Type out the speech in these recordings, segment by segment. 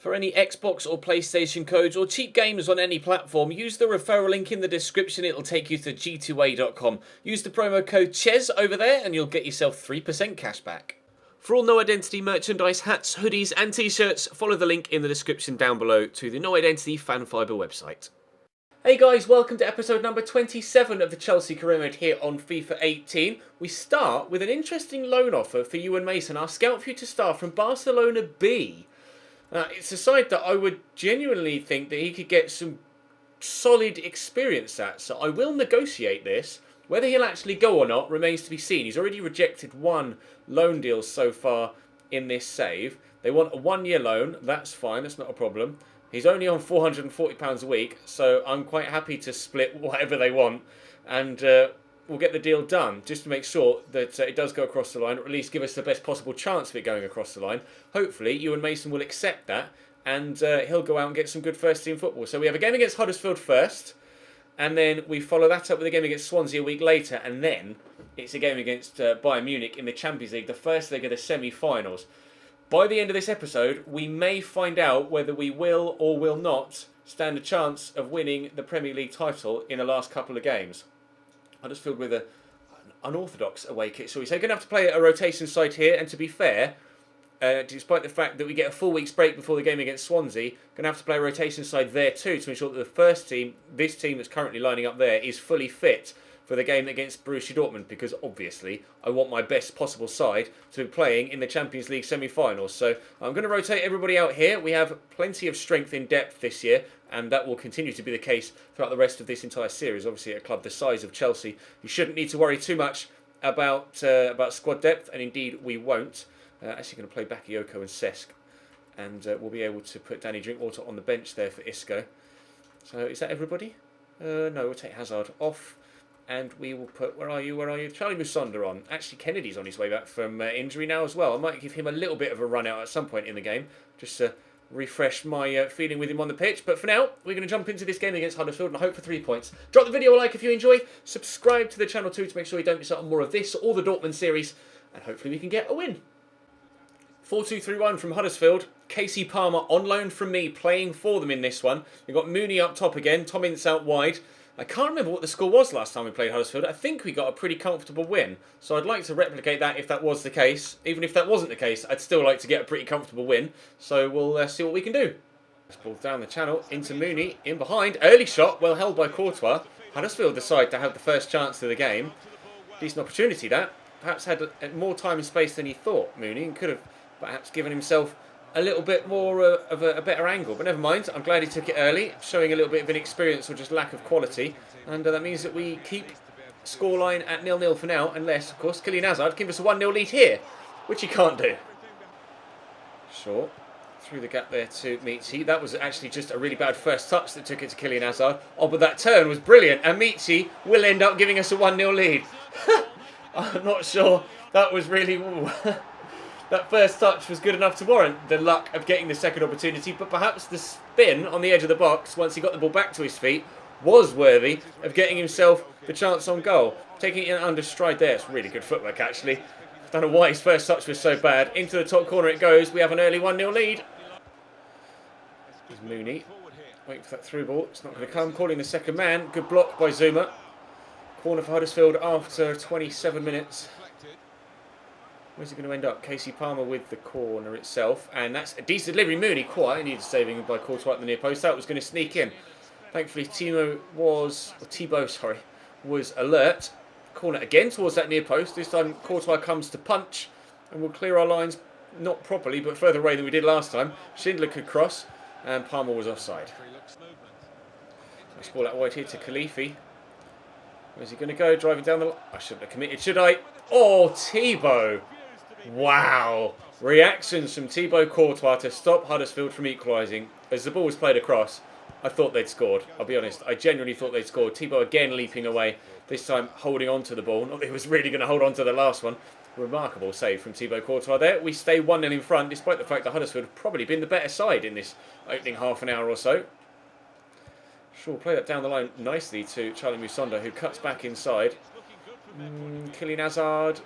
For any Xbox or PlayStation codes or cheap games on any platform, use the referral link in the description. It'll take you to g2a.com. Use the promo code CHES over there and you'll get yourself 3% cash back. For all No Identity merchandise, hats, hoodies and t-shirts, follow the link in the description down below to the No Identity Fan Fibre website. Hey guys, welcome to episode number 27 of the Chelsea Career Mode here on FIFA 18. We start with an interesting loan offer for Ewan Mason, our scout future star from Barcelona B. It's a side that I would genuinely think that he could get some solid experience at, so I will negotiate this. Whether he'll actually go or not remains to be seen. He's already rejected one loan deal so far in this save. They want a one-year loan. That's fine. That's not a problem. He's only on £440 a week, so I'm quite happy to split whatever they want, and we'll get the deal done, just to make sure that it does go across the line, or at least give us the best possible chance of it going across the line. Hopefully, Ewan Mason will accept that, and he'll go out and get some good first-team football. So we have a game against Huddersfield first, and then we follow that up with a game against Swansea a week later, and then it's a game against Bayern Munich in the Champions League, the first leg of the semi-finals. By the end of this episode, we may find out whether we will or will not stand a chance of winning the Premier League title in the last couple of games. Huddersfield with an unorthodox away kit, so we're going to have to play a rotation side here, and to be fair, despite the fact that we get a full week's break before the game against Swansea, going to have to play a rotation side there too to ensure that the first team, this team that's currently lining up there, is fully fit for the game against Borussia Dortmund, because obviously I want my best possible side to be playing in the Champions League semi-finals. So I'm going to rotate everybody out here. We have plenty of strength in depth this year, and that will continue to be the case throughout the rest of this entire series. Obviously, at a club the size of Chelsea, you shouldn't need to worry too much about squad depth, and indeed we won't. Actually going to play Bakayoko and Cesc, and we'll be able to put Danny Drinkwater on the bench there for Isco. So is that everybody? No, we'll take Hazard off. And we will put, where are you? Charlie Musonda on. Actually, Kennedy's on his way back from injury now as well. I might give him a little bit of a run out at some point in the game, just to refresh my feeling with him on the pitch. But for now, we're going to jump into this game against Huddersfield and hope for 3 points. Drop the video a like if you enjoy. Subscribe to the channel too to make sure you don't miss out on more of this or the Dortmund series. And hopefully we can get a win. 4-2-3-1 from Huddersfield. Casey Palmer on loan from me, playing for them in this one. We've got Mooney up top again. Tom Ince out wide. I can't remember what the score was last time we played Huddersfield. I think we got a pretty comfortable win. So I'd like to replicate that if that was the case. Even if that wasn't the case, I'd still like to get a pretty comfortable win. So we'll see what we can do. Ball down the channel into Mooney, in behind. Early shot, well held by Courtois. Huddersfield decide to have the first chance of the game. Decent opportunity that. Perhaps had more time and space than he thought, Mooney, and could have perhaps given himself a little bit more of a better angle, but never mind. I'm glad he took it early, showing a little bit of inexperience or just lack of quality, and that means that we keep scoreline at 0-0 for now, unless, of course, Kylian Hazard can give us a 1-0 lead here, which he can't do. Short, through the gap there to Michi. That was actually just a really bad first touch that took it to Kylian Hazard. Oh, but that turn was brilliant, and Michi will end up giving us a 1-0 lead. I'm not sure that was really... That first touch was good enough to warrant the luck of getting the second opportunity, but perhaps the spin on the edge of the box, once he got the ball back to his feet, was worthy of getting himself the chance on goal. Taking it under stride there, it's really good footwork actually. I don't know why his first touch was so bad. Into the top corner it goes, we have an early 1-0 lead. There's Mooney, waiting for that through ball, it's not going to come, calling the second man, good block by Zuma. Corner for Huddersfield after 27 minutes. Where's it going to end up? Casey Palmer with the corner itself. And that's a decent delivery. Mooney quite needed saving by Courtois at the near post. That was going to sneak in. Thankfully, Thibaut was alert. Corner again towards that near post. This time, Courtois comes to punch. And we'll clear our lines, not properly, but further away than we did last time. Schindler could cross. And Palmer was offside. Let's ball out wide here to Khalifi. Where's he going to go? Driving down the... I shouldn't have committed, should I? Oh, Thibaut. Wow. Reactions from Thibaut Courtois to stop Huddersfield from equalising. As the ball was played across, I thought they'd scored. I'll be honest, I genuinely thought they'd scored. Thibaut again leaping away, this time holding on to the ball. Not that he was really going to hold on to the last one. Remarkable save from Thibaut Courtois there. We stay 1-0 in front, despite the fact that Huddersfield have probably been the better side in this opening half an hour or so. Sure, play that down the line nicely to Charlie Musonda, who cuts back inside. Kylian Hazard.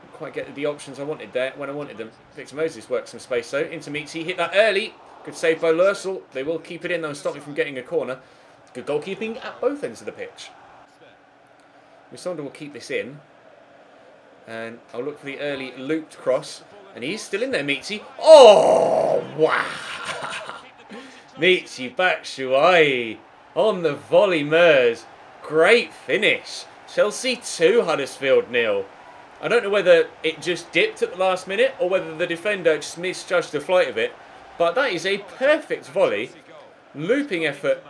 Didn't quite get the options I wanted there when I wanted them. Victor Moses worked some space though. Into Michi, hit that early. Good save by Lursel. They will keep it in though and stop me from getting a corner. Good goalkeeping at both ends of the pitch. Musonda will keep this in. And I'll look for the early looped cross. And he's still in there, Michi. Oh, wow. Michi Batshuayi on the volley Mers. Great finish. Chelsea 2, Huddersfield 0. I don't know whether it just dipped at the last minute or whether the defender just misjudged the flight of it. But that is a perfect volley. Looping effort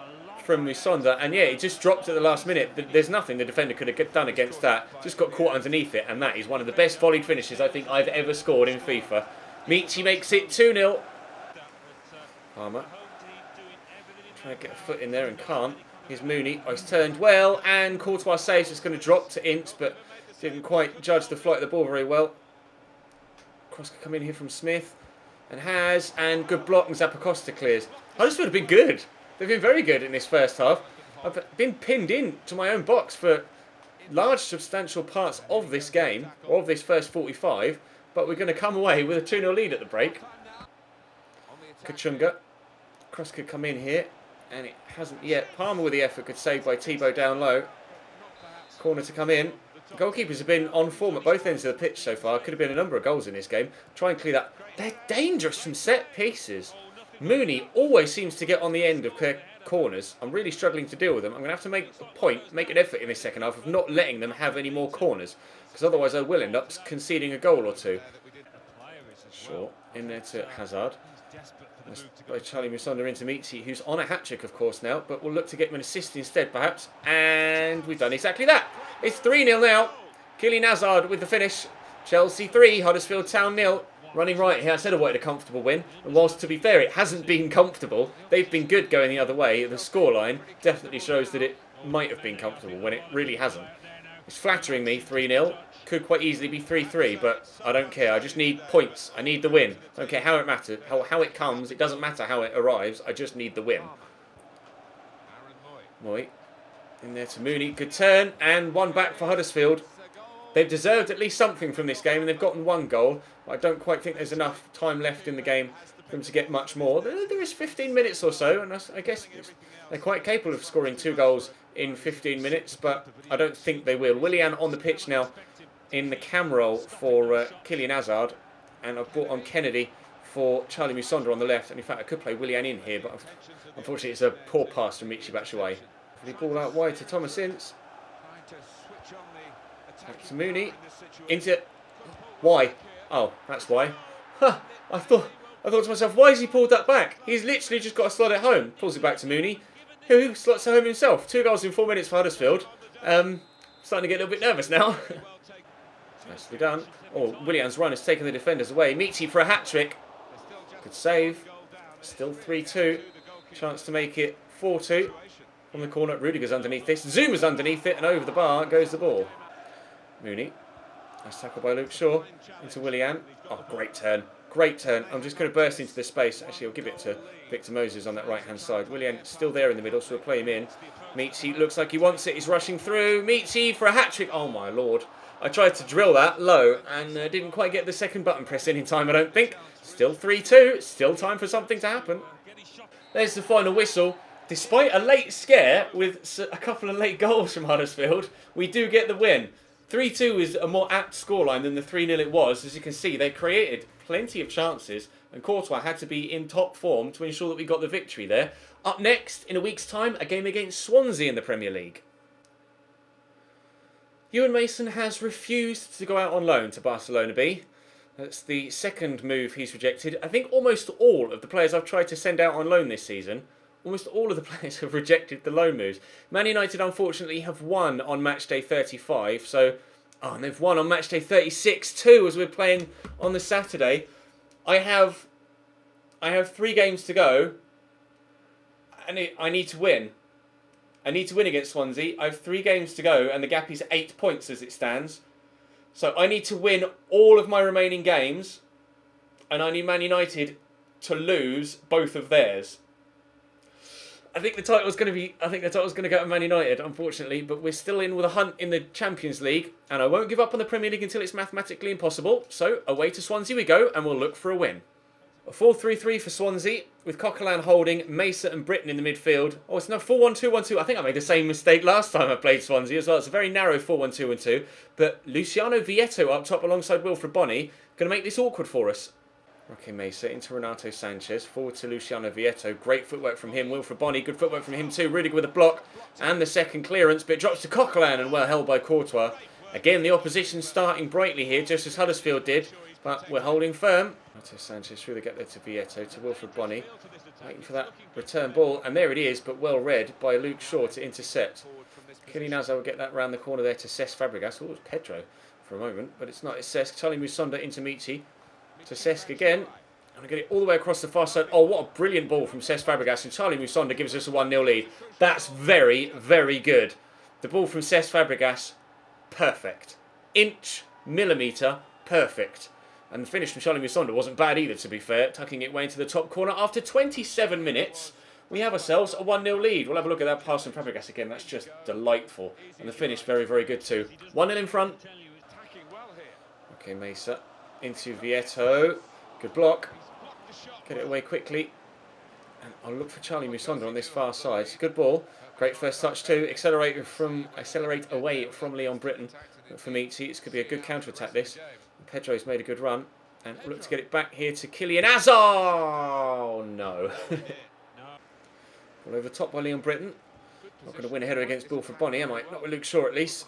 from Musonda. And yeah, it just dropped at the last minute. There's nothing the defender could have done against that. Just got caught underneath it. And that is one of the best volleyed finishes I think I've ever scored in FIFA. Michi makes it 2-0. Palmer. Trying to get a foot in there and can't. Here's Mooney. Oh, he's turned well. And Courtois saves. It's going to drop to Ince. But didn't quite judge the flight of the ball very well. Cross could come in here from Smith. And has. And good block. And Zappacosta clears. Huddersfield have been good. They've been very good in this first half. I've been pinned in to my own box for large, substantial parts of this game, or of this first 45, but we're going to come away with a 2-0 lead at the break. Kachunga. Cross could come in here, and it hasn't yet. Palmer with the effort, could save by Thibaut down low. Corner to come in. Goalkeepers have been on form at both ends of the pitch so far. Could have been a number of goals in this game. Try and clear that. They're dangerous from set pieces. Mooney always seems to get on the end of corners. I'm really struggling to deal with them. I'm going to have to make a point, make an effort in this second half of not letting them have any more corners. Because otherwise I will end up conceding a goal or two. Short. In there to Hazard. By Charlie Musonda into Michi, who's on a hat-trick of course now. But we'll look to get him an assist instead perhaps. And we've done exactly that. It's 3-0 now. Kylian Hazard with the finish. Chelsea 3, Huddersfield Town 0. Running right here, I said I wanted a comfortable win. And whilst, to be fair, it hasn't been comfortable, they've been good going the other way. The scoreline definitely shows that it might have been comfortable when it really hasn't. It's flattering me, 3-0. Could quite easily be 3-3, but I don't care. I just need points. I need the win. I don't care how it matters, how it comes. It doesn't matter how it arrives. I just need the win. Moy. In there to Mooney. Good turn. And one back for Huddersfield. They've deserved at least something from this game, and they've gotten one goal. But I don't quite think there's enough time left in the game for them to get much more. There is 15 minutes or so, and I guess they're quite capable of scoring 2 goals in 15 minutes, but I don't think they will. Willian on the pitch now in the cam role for Kylian Hazard, and I've brought on Kennedy for Charlie Musonda on the left. And in fact, I could play Willian in here, but unfortunately it's a poor pass from Michi Batshuayi. The ball out wide to Thomas Ince. Back to Mooney. Into... Why? Oh, that's why. Huh, I thought to myself, why has he pulled that back? He's literally just got to slot it home. Pulls it back to Mooney, who slots it home himself. 2 goals in 4 minutes for Huddersfield. Starting to get a little bit nervous now. Nicely done. Oh, Willian's run has taken the defenders away. Michi for a hat-trick. Good save. Still 3-2. Chance to make it 4-2. From the corner, Rudiger's underneath this. Zuma's underneath it, and over the bar goes the ball. Mooney. Nice tackle by Luke Shaw. Into Willian. Oh, great turn. Great turn. I'm just going to burst into the space. Actually, I'll give it to Victor Moses on that right-hand side. Willian still there in the middle, so we'll play him in. Michi looks like he wants it. He's rushing through. Michi for a hat-trick. Oh, my Lord. I tried to drill that low and didn't quite get the second button press in time, I don't think. Still 3-2. Still time for something to happen. There's the final whistle. Despite a late scare with a couple of late goals from Huddersfield, we do get the win. 3-2 is a more apt scoreline than the 3-0 it was. As you can see, they created plenty of chances, and Courtois had to be in top form to ensure that we got the victory there. Up next, in a week's time, a game against Swansea in the Premier League. Ewan Mason has refused to go out on loan to Barcelona B. That's the second move he's rejected. I think almost all of the players I've tried to send out on loan this season, almost all of the players have rejected the loan moves. Man United, unfortunately, have won on match day 35. So, and they've won on match day 36 too, as we're playing on the Saturday. I have 3 games to go, and I need to win. I need to win against Swansea. I have 3 games to go, and the gap is 8 points as it stands. So I need to win all of my remaining games, and I need Man United to lose both of theirs. I think the title's going to go to Man United, unfortunately, but we're still in with a hunt in the Champions League, and I won't give up on the Premier League until it's mathematically impossible. So away to Swansea we go, and we'll look for a win. A 4-3-3 for Swansea, with Coquelin holding, Mesa and Britton in the midfield. Oh, it's no 4-1-2-1-2. I think I made the same mistake last time I played Swansea as well. It's a very narrow 4-1-2-1-2. But Luciano Vietto up top alongside Wilfred Bonney, going to make this awkward for us. Okay, Mesa into Renato Sanchez, forward to Luciano Vietto. Great footwork from him. Wilfred Bonney, good footwork from him too. Rudiger with a block and the second clearance, but it drops to Coquelin and well held by Courtois. Again, the opposition starting brightly here, just as Huddersfield did, but we're holding firm. Renato Sanchez through the get there to Vietto, to Wilfred Bonney, waiting for that return ball, and there it is, but well read by Luke Shaw to intercept. Kylian Hazard will get that round the corner there to Cesc Fabregas. Oh, it was Pedro for a moment, but it's not. It's Cesc. Charlie Musonda into Michi. To Cesc again. And get it all the way across the far side. Oh, what a brilliant ball from Cesc Fabregas. And Charlie Musonda gives us a 1-0 lead. That's very, very good. The ball from Cesc Fabregas, perfect. Inch, millimetre, perfect. And the finish from Charlie Musonda wasn't bad either, to be fair. Tucking it way into the top corner. After 27 minutes, we have ourselves a 1-0 lead. We'll have a look at that pass from Fabregas again. That's just delightful. And the finish, very, very good too. 1-0 in front. Okay, Mesa into Vietto. Good block. Get it away quickly. And I'll look for Charlie Musonda on this far side. It's a good ball. Great first touch too. Accelerate away from Leon Britton. For Michi, this could be a good counter-attack this. And Pedro's made a good run. And look to get it back here to Kylian Hazard. Oh, no. All over top by Leon Britton. Not going to win a header against Wilfred Bonney, am I? Not with Luke Shaw at least.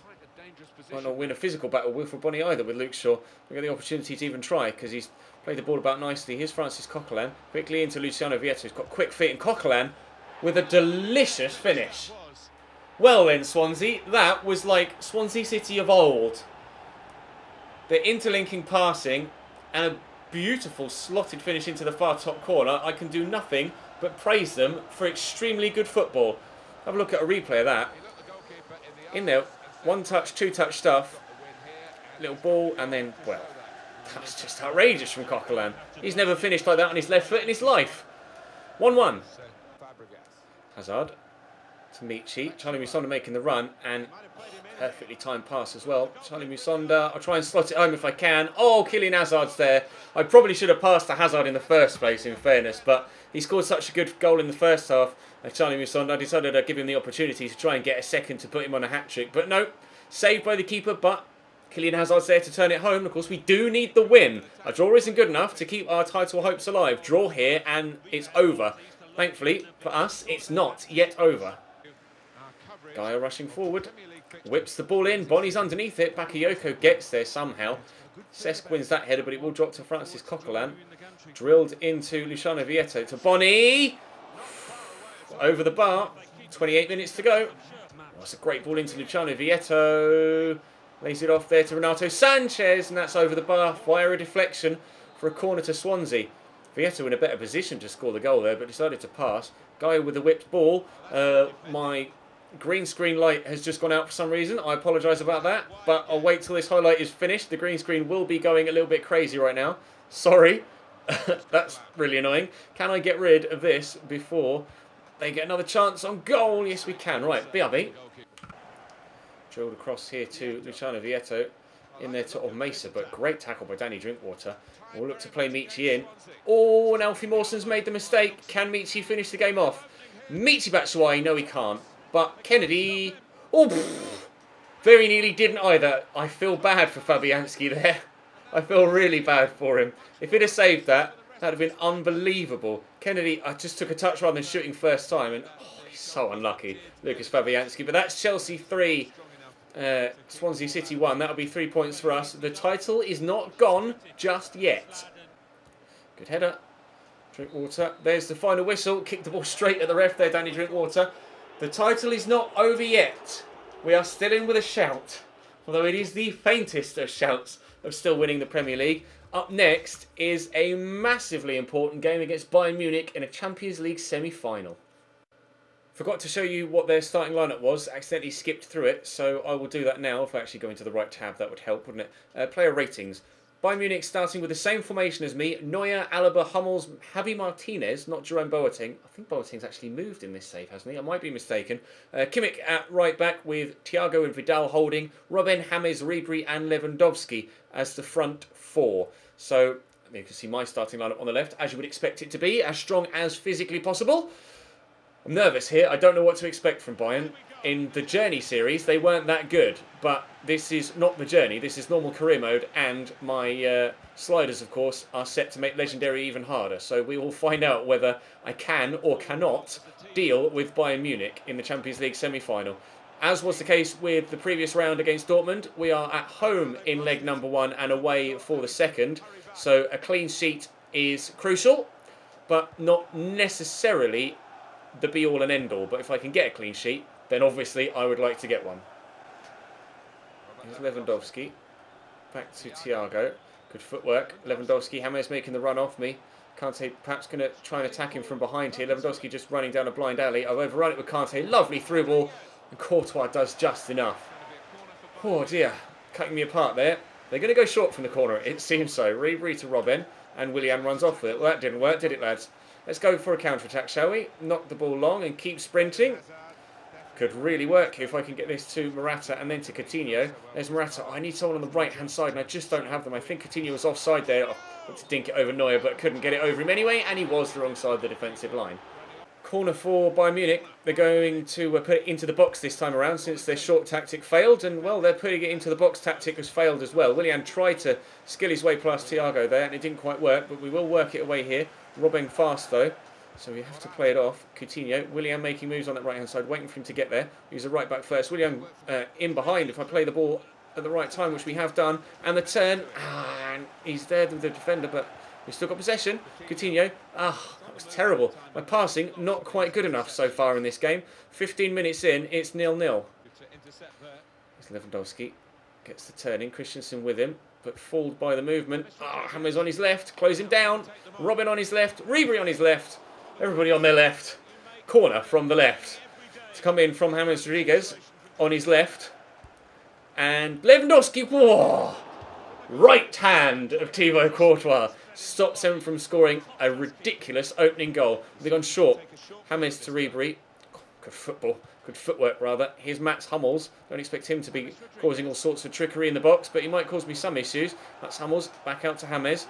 Might not win a physical battle with Wilfred Bonney either with Luke Shaw. We've got the opportunity to even try because he's played the ball about nicely. Here's Francis Coquelin. Quickly into Luciano Vietto. He's got quick feet. And Coquelin with a delicious finish. Well then, Swansea. That was like Swansea City of old. The interlinking passing and a beautiful slotted finish into the far top corner. I can do nothing but praise them for extremely good football. Have a look at a replay of that. In there, one touch, two touch stuff. Little ball and then, well, that's just outrageous from Coquelin. He's never finished like that on his left foot in his life. 1-1. Hazard to Michi. Charlie Musonda making the run and perfectly timed pass as well. Charlie Musonda, I'll try and slot it home if I can. Oh, Kylian Hazard's there. I probably should have passed to Hazard in the first place, in fairness, but he scored such a good goal in the first half. Charlie Musonda, I decided I'd give him the opportunity to try and get a second to put him on a hat-trick. But no, saved by the keeper, but Kylian Hazard's there to turn it home. Of course, we do need the win. A draw isn't good enough to keep our title hopes alive. Draw here and it's over. Thankfully, for us, it's not yet over. Gaia rushing forward. Whips the ball in. Bonney's underneath it. Bakayoko gets there somehow. Cesc wins that header, but it will drop to Francis Coquelin. Drilled into Luciano Vietto to Bonney. Over the bar. 28 minutes to go. That's a great ball into Luciano Vietto. Lays it off there to Renato Sanchez, and that's over the bar via a deflection for a corner to Swansea. Vietto in a better position to score the goal there, but decided to pass. Guy with the whipped ball. My green screen light has just gone out for some reason. I apologise about that, but I'll wait till this highlight is finished. The green screen will be going a little bit crazy right now. Sorry. That's really annoying. Can I get rid of this before they get another chance on goal? Yes, we can. Right, BRB. Drilled across here to Luciano Vietto. In there to Mesa, but great tackle by Danny Drinkwater. We'll look to play Michi in. Oh, and Alfie Mawson's made the mistake. Can Michi finish the game off? Michi Batshuayi, no he can't. But Kennedy, oh, very nearly didn't either. I feel bad for Fabianski there. I feel really bad for him. If he'd have saved that, that would have been unbelievable. Kennedy, I just took a touch rather than shooting first time, and oh, he's so unlucky, Lucas Fabianski. But that's Chelsea 3. Swansea City 1. That'll be 3 points for us. The title is not gone just yet. Good header. Drinkwater. There's the final whistle. Kick the ball straight at the ref there, Danny Drinkwater. The title is not over yet. We are still in with a shout. Although it is the faintest of shouts of still winning the Premier League. Up next is a massively important game against Bayern Munich in a Champions League semi-final. Forgot to show you what their starting lineup was. Accidentally skipped through it, so I will do that now. If I actually go into the right tab, that would help, wouldn't it? Player ratings. Bayern Munich starting with the same formation as me. Neuer, Alaba, Hummels, Javi Martinez, not Jerome Boateng. I think Boateng's actually moved in this save, hasn't he? I might be mistaken. Kimmich at right back with Thiago and Vidal holding. Robben, James, Ribery and Lewandowski as the front four. So You can see my starting lineup on the left, as you would expect it to be, as strong as physically possible. I'm nervous here. I don't know what to expect from Bayern. In the Journey series, they weren't that good, but this is not the Journey. This is normal career mode, and my sliders, of course, are set to make Legendary even harder. So we will find out whether I can or cannot deal with Bayern Munich in the Champions League semi-final. As was the case with the previous round against Dortmund, we are at home in leg number 1 and away for the second. So a clean sheet is crucial, but not necessarily the be-all and end-all. But if I can get a clean sheet, then obviously I would like to get one. Here's Lewandowski. Back to Thiago. Good footwork. Lewandowski, James making the run off me. Kante perhaps going to try and attack him from behind here. Lewandowski just running down a blind alley. I've overrun it with Kante. Lovely through ball. And Courtois does just enough. Oh dear. Cutting me apart there. They're going to go short from the corner. It seems so. Ribery to Robben. And Willian runs off with it. Well, that didn't work, did it, lads? Let's go for a counter-attack, shall we? Knock the ball long and keep sprinting. Could really work if I can get this to Morata and then to Coutinho. There's Morata. I need someone on the right-hand side, and I just don't have them. I think Coutinho was offside there. Let's dink it over Neuer, but couldn't get it over him anyway, and he was the wrong side of the defensive line. Corner for Bayern Munich. They're going to put it into the box this time around since their short tactic failed, and, well, they're putting it into the box tactic has failed as well. Willian tried to skill his way past Thiago there, and it didn't quite work, but we will work it away here. Robben fast, though. So we have to play it off. Coutinho, Willian making moves on that right-hand side, waiting for him to get there. He's a right-back first. Willian in behind if I play the ball at the right time, which we have done. And the turn, and he's there with the defender, but we've still got possession. Coutinho, that was terrible. My passing, not quite good enough so far in this game. 15 minutes in, it's 0-0. There's Lewandowski, gets the turn in. Christensen with him, but fooled by the movement. James on his left, close him down. Robben on his left, Ribery on his left. Everybody on their left. Corner from the left. To come in from James Rodriguez on his left. And Lewandowski. Whoa! Right hand of Thibaut Courtois stops him from scoring a ridiculous opening goal. They've gone short. James to Ribery. Good footwork rather. Here's Mats Hummels. Don't expect him to be causing all sorts of trickery in the box, but he might cause me some issues. Mats Hummels back out to James.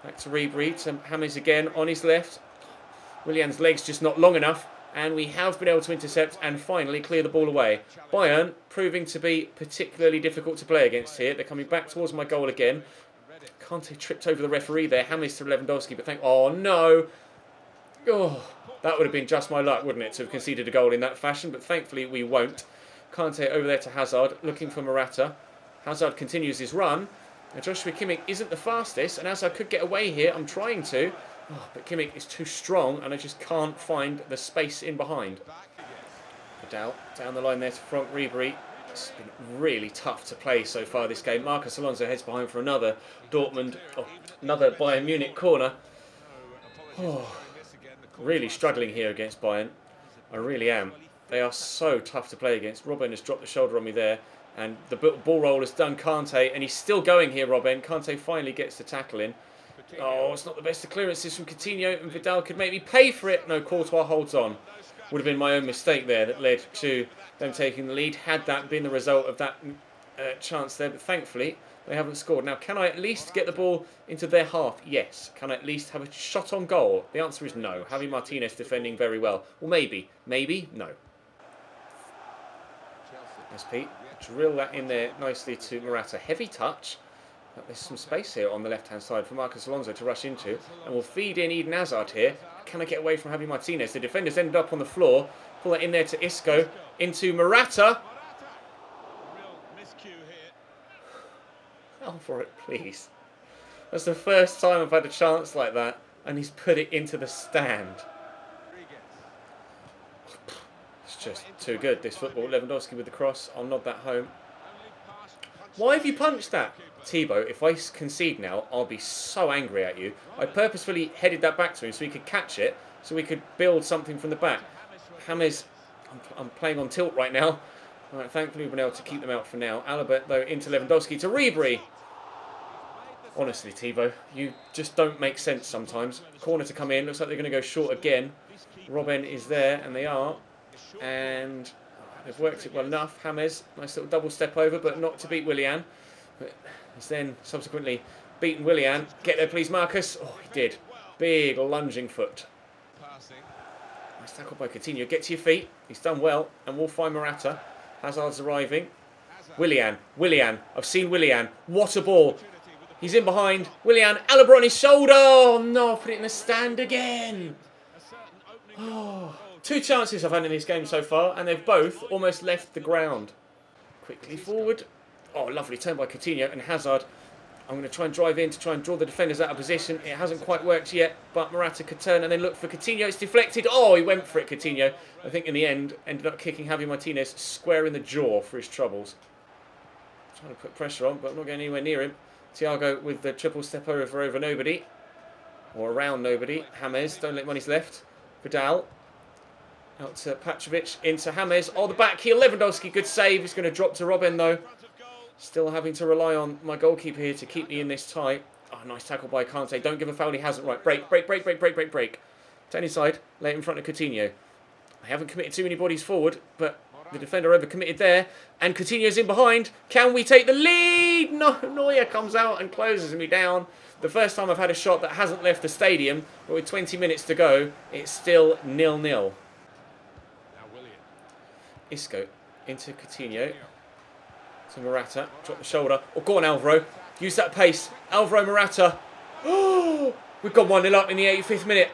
Back to Ribery, to James again on his left. Willian's legs just not long enough, and we have been able to intercept and finally clear the ball away. Bayern proving to be particularly difficult to play against here. They're coming back towards my goal again. Kante tripped over the referee there. James to Lewandowski, but oh no! Oh, that would have been just my luck, wouldn't it, to have conceded a goal in that fashion, but thankfully we won't. Kante over there to Hazard, looking for Morata. Hazard continues his run. Now Joshua Kimmich isn't the fastest, and as I could get away here, I'm trying to. But Kimmich is too strong, and I just can't find the space in behind. Vidal down the line there to Frank Ribery. It's been really tough to play so far this game. Marcus Alonso heads behind for another another Bayern Munich corner. Really struggling here against Bayern. I really am. They are so tough to play against. Robben has dropped the shoulder on me there. And the ball roll has done Kante, and he's still going here, Robben. Kante finally gets the tackle in. It's not the best of clearances from Coutinho, and Vidal could maybe pay for it. No, Courtois holds on. Would have been my own mistake there that led to them taking the lead, had that been the result of that chance there. But thankfully, they haven't scored. Now, can I at least get the ball into their half? Yes. Can I at least have a shot on goal? The answer is no. Javi Martinez defending very well. Well, maybe. Maybe? No. Yes, Pete. Drill that in there nicely to Morata. Heavy touch. But there's some space here on the left-hand side for Marcus Alonso to rush into. And we'll feed in Eden Hazard here. Can I get away from Javi Martinez? The defenders ended up on the floor. Pull that in there to Isco. Into Morata. Go for it, please. That's the first time I've had a chance like that. And he's put it into the stand. It's just too good, this football. Lewandowski with the cross. I'll nod that home. Why have you punched that? Thibaut, if I concede now, I'll be so angry at you. I purposefully headed that back to him so he could catch it, so we could build something from the back. James, I'm playing on tilt right now. Right, thankfully we've been able to keep them out for now. Alaba, though, into Lewandowski to Ribery. Honestly, Thibaut, you just don't make sense sometimes. Corner to come in, looks like they're going to go short again. Robben is there, and they are. And they've worked it well enough. James, nice little double step over, but not to beat Willian. But he's then subsequently beaten Willian. Get there, please, Marcus. Oh, he did. Big lunging foot. Nice tackle by Coutinho. Get to your feet. He's done well. And we'll find Morata. Hazard's arriving. Willian. I've seen Willian. What a ball. He's in behind. Willian. Alaba on his shoulder. Oh, no. Put it in the stand again. Oh. 2 chances I've had in this game so far. And they've both almost left the ground. Quickly forward. Oh, lovely turn by Coutinho and Hazard. I'm going to try and drive in to try and draw the defenders out of position. It hasn't quite worked yet, but Morata could turn and then look for Coutinho. It's deflected. Oh, he went for it, Coutinho. I think in the end, ended up kicking Javi Martinez square in the jaw for his troubles. Trying to put pressure on, but I'm not going anywhere near him. Thiago with the triple step over nobody. Or around nobody. James, don't let him on his left. Vidal. Out to Petrovic, into James. Oh, the back heel. Lewandowski, good save. He's going to drop to Robben, though. Still having to rely on my goalkeeper here to keep me in this tie. Oh, nice tackle by Kante. Don't give a foul, he hasn't. Right, break. Turn inside, lay it in front of Coutinho. I haven't committed too many bodies forward, but the defender overcommitted there. And Coutinho's in behind. Can we take the lead? No, Neuer comes out and closes me down. The first time I've had a shot that hasn't left the stadium, but with 20 minutes to go, it's still 0-0. Isco into Coutinho. To Morata, drop the shoulder. Oh, go on, Alvaro. Use that pace. Alvaro Morata. Oh, we've got 1-0 up in the 85th minute.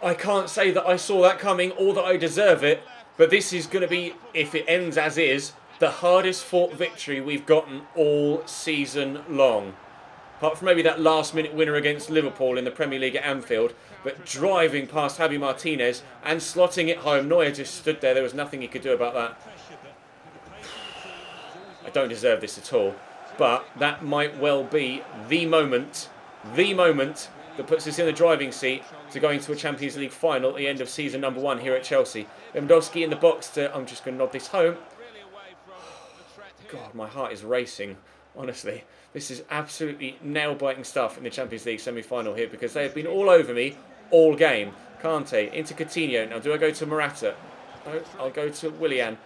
I can't say that I saw that coming or that I deserve it, but this is going to be, if it ends as is, the hardest fought victory we've gotten all season long. Apart from maybe that last minute winner against Liverpool in the Premier League at Anfield, but driving past Javi Martinez and slotting it home. Neuer just stood there. There was nothing he could do about that. I don't deserve this at all, but that might well be the moment that puts us in the driving seat to going to a Champions League final at the end of season number 1 here at Chelsea. Lewandowski in the box to, I'm just going to nod this home. God, my heart is racing, honestly. This is absolutely nail-biting stuff in the Champions League semi-final here because they have been all over me all game. Kante into Coutinho. Now, do I go to Morata? No, I'll go to Willian.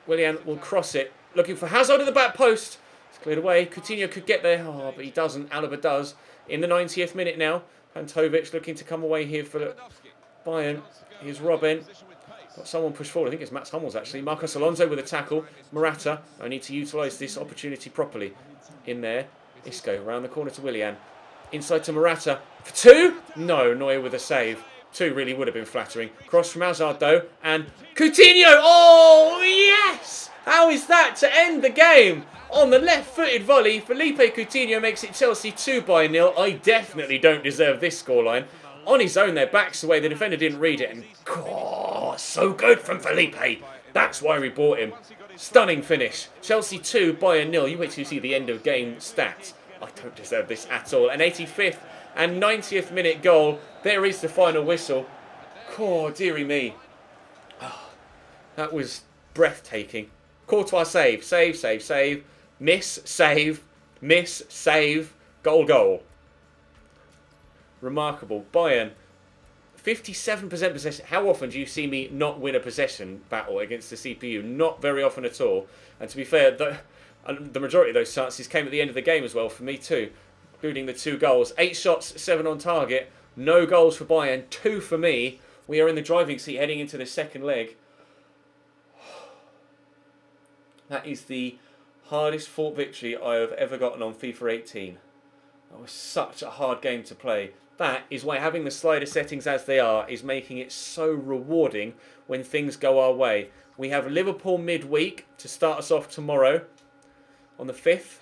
Willian will cross it. Looking for Hazard at the back post. It's cleared away. Coutinho could get there. Oh, but he doesn't. Alaba does. In the 90th minute now. Pantovic looking to come away here for Bayern. Here's Robben. Got someone pushed forward. I think it's Mats Hummels, actually. Marcos Alonso with a tackle. Morata. I need to utilise this opportunity properly. In there. Isco around the corner to Willian. Inside to Morata. For 2? No, Neuer with a save. 2 really would have been flattering. Cross from Hazard, though. And Coutinho. Oh, yes! How is that to end the game? On the left-footed volley, Felipe Coutinho makes it Chelsea 2-0. I definitely don't deserve this scoreline. On his own, their back's away. The defender didn't read it. And, oh, so good from Felipe. That's why we bought him. Stunning finish. Chelsea 2, Bayern 0. You wait till you see the end of game stats. I don't deserve this at all. An 85th and 90th minute goal. There is the final whistle. Oh, dearie me. Oh, that was breathtaking. Courtois save. Miss, save. Goal. Remarkable. Bayern, 57% possession. How often do you see me not win a possession battle against the CPU? Not very often at all. And to be fair, the majority of those chances came at the end of the game as well for me too, including the 2 goals. 8 shots, 7 on target. No goals for Bayern, 2 for me. We are in the driving seat heading into the second leg. That is the hardest fought victory I have ever gotten on FIFA 18. That was such a hard game to play. That is why having the slider settings as they are is making it so rewarding when things go our way. We have Liverpool midweek to start us off tomorrow on the 5th.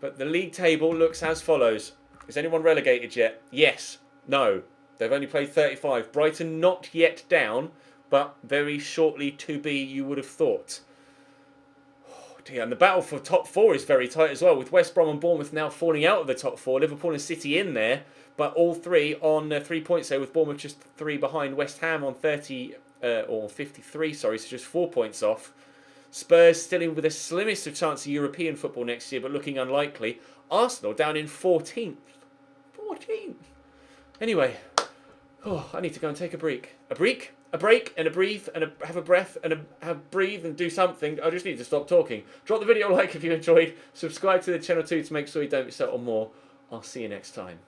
But the league table looks as follows. Is anyone relegated yet? Yes. No. They've only played 35. Brighton not yet down, but very shortly to be, you would have thought. And the battle for top 4 is very tight as well, with West Brom and Bournemouth now falling out of the top 4. Liverpool and City in there, but all 3 on 3 points there, with Bournemouth just 3 behind. West Ham on 53, so just 4 points off. Spurs still in with the slimmest of chance of European football next year, but looking unlikely. Arsenal down in 14th. Anyway, I need to go and take a break. A break and a breathe and have a breath and breathe and do something. I just need to stop talking. Drop the video a like if you enjoyed. Subscribe to the channel too to make sure you don't miss out on more. I'll see you next time.